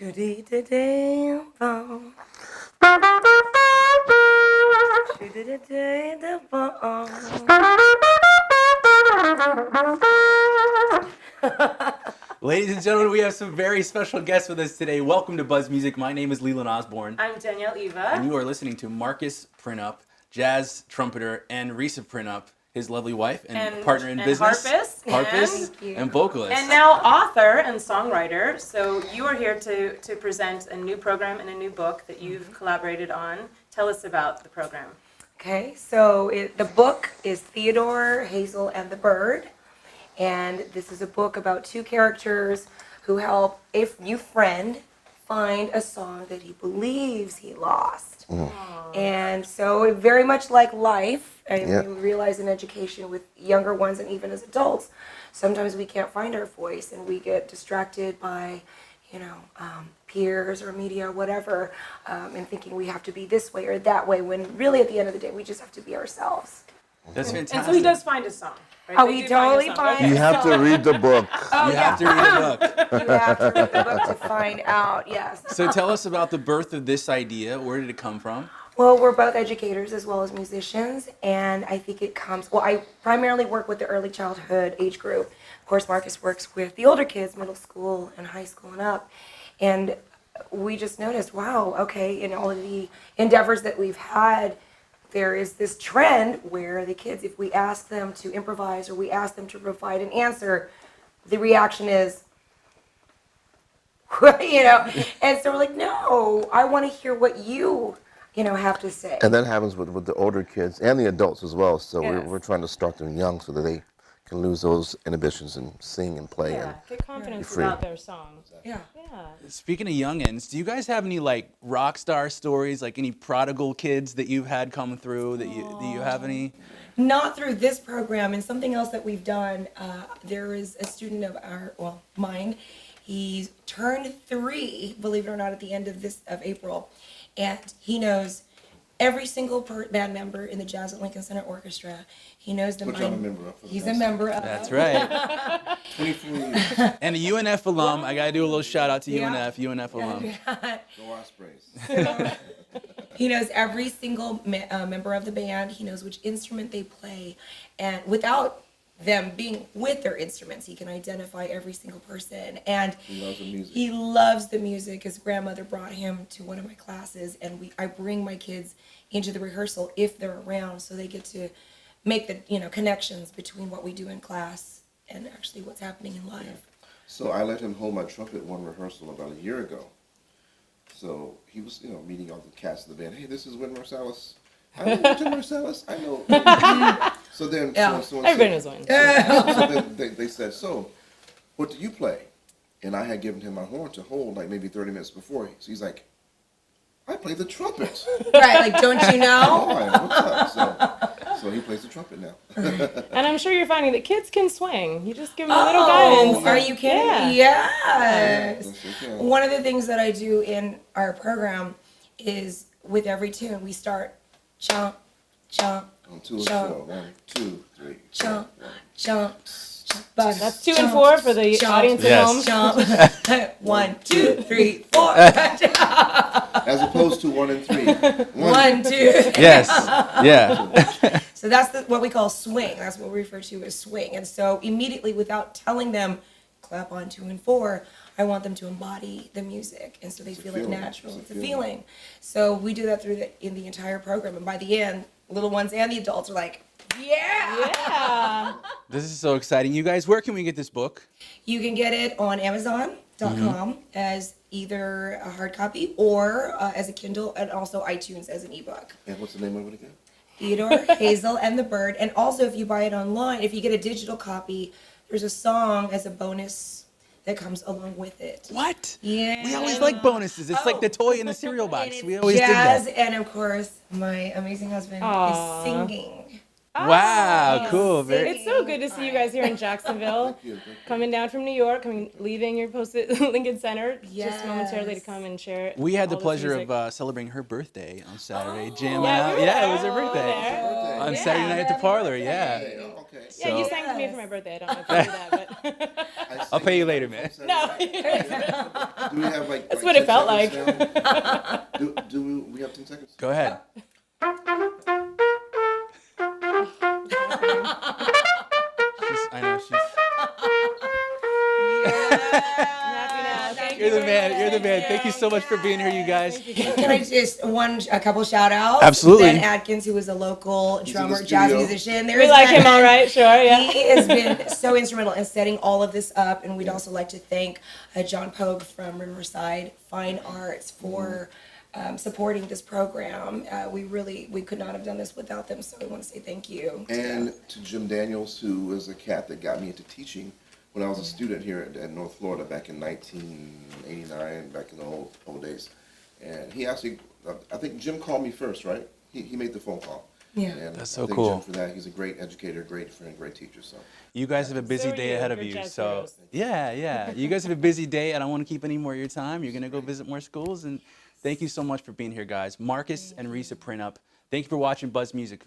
Shoo-dee-da-dee-bum. Ladies and gentlemen, we have some very special guests with us today. Welcome to Buzz Music. My name is Leland Osborne. I'm Danielle Eva. And you are listening to Marcus Printup, jazz trumpeter, and Riza Printup, his lovely wife and partner in business. Harpist and vocalist. And now author and songwriter. So you are here to present a new program and a new book that you've collaborated on. Tell us about the program. Okay, so the book is Theodore, Hazel, and the Bird. And this is a book about two characters who help a new friend find a song that he believes he lost. And so very much like life, and we realize in education with younger ones and even as adults, sometimes we can't find our voice and we get distracted by, peers or media or whatever, and thinking we have to be this way or that way, when really at the end of the day, we just have to be ourselves. That's fantastic. And so he does find a song. Right? Oh, we totally find You have to read the book. Oh, You have to read the book. You have to read the book to find out, yes. So tell us about the birth of this idea. Where did it come from? Well, we're both educators as well as musicians, and I think it comes, I primarily work with the early childhood age group. Of course, Marcus works with the older kids, middle school and high school and up. And we just noticed, wow, okay, in all of the endeavors that we've had, there is this trend where the kids, if we ask them to improvise or we ask them to provide an answer, the reaction is, and so we're like, no, I want to hear what you have to say. And that happens with the older kids and the adults as well. So Yes. we're trying to start them young so that they can lose those inhibitions and sing and play. Yeah, And get confidence free. about their songs. Yeah. Yeah. Speaking of youngins, do you guys have any like rock star stories, like any prodigal kids that you've had come through? Do you have any? Not through this program, and something else that we've done. There is a student of mine. He's turned 3, believe it or not, at the end of April, and he knows every single band member in the Jazz at Lincoln Center Orchestra. He knows them. Which I'm a member of. He's a member of. That's right. 24 years. And a UNF alum. I gotta do a little shout out to Yeah. UNF alum. Go Ospreys. He knows every single member of the band. He knows which instrument they play, and without them being with their instruments, he can identify every single person. And He loves the music. he loves the music. His grandmother brought him to one of my classes, and I bring my kids into the rehearsal if they're around, so they get to make the connections between what we do in class and actually what's happening in life. So I let him hold my trumpet one rehearsal about a year ago. So he was, meeting all the cast of the band. Hey, this is Wynn Marsalis. I know Wynn Marsalis. I know. So then, Yeah. Everybody knows one. So then they said, so, what do you play? And I had given him my horn to hold like maybe 30 minutes before. So he's like, I play the trumpet. Right, like, don't you know? Why? What's up? So he plays the trumpet now. And I'm sure you're finding that kids can swing. You just give them a little guidance. Are you kidding? Yeah. Yes. Yes, they can. One of the things that I do in our program is with every tune, we start chomp, chomp, On 2 and Chomp. 4. 1, 2, 3. chomp, chomp. That's 2 and 4 for the audience at home. Chomp. 1, 2, 3, 4. As opposed to 1 and 3. 1, 2. Yes. Yeah. So that's what we call swing. That's what we refer to as swing. And so immediately, without telling them, clap on 2 and 4, I want them to embody the music, and so they feel it feeling. natural. It's a It's a feeling. So we do that in the entire program, and by the end, little ones and the adults are like, yeah. Yeah. This is so exciting. You guys, where can we get this book? You can get it on Amazon.com as either a hard copy or as a Kindle, and also iTunes as an ebook. And what's the name of it again? Theodore, Hazel, and the Bird. And also, if you buy it online, if you get a digital copy, there's a song as a bonus that comes along with it. What? Yeah. We always like bonuses. It's like the toy in the cereal box. And We it's always jazz, did that. and of course, my amazing husband Aw. is singing. Wow, cool. Very. It's so good to see you guys here in Jacksonville. Thank you. Coming down from New York, leaving your post at Lincoln Center, just momentarily to Yes. come and share. We had the all this pleasure music. of celebrating her birthday on Saturday. Jam Yeah, out. we were Yeah, it was her there. birthday. Birthday. On Yeah. Saturday night at the Happy parlor, birthday. yeah. Hey, oh, okay. Yeah, you So- sang to me for my birthday. I don't know if you knew that, but I'll pay you later, man. no. Do we have like? That's like what it 10 felt seconds now? We have 10 seconds? Go ahead. I know she's. Happy now. Thank You're you the very man. much. You're the man. Thank you so much for being here, you guys. Can I just a couple shout outs? Absolutely. Ben Atkins, who was a local in the drummer, jazz studio. musician. We like him, all right. Sure, yeah. He has been so instrumental in setting all of this up, and we'd also like to thank John Pogue from Riverside Fine Arts for supporting this program. We could not have done this without them, so I want to say thank you. to them. And to Jim Daniels, who was a cat that got me into teaching when I was a student here at North Florida back in 1989, back in the old days. And he actually, I think Jim called me first, right? He made the phone call. Yeah. And That's so I thank cool. Jim for that. He's a great educator, great friend, great teacher. So You guys have a busy So are day you. ahead of You're you. jazz So heroes. yeah. You guys have a busy day. I don't want to keep any more of your time. You're gonna go visit more schools, and thank you so much for being here, guys. Marcus and Riza Printup. Thank you for watching Buzz Music.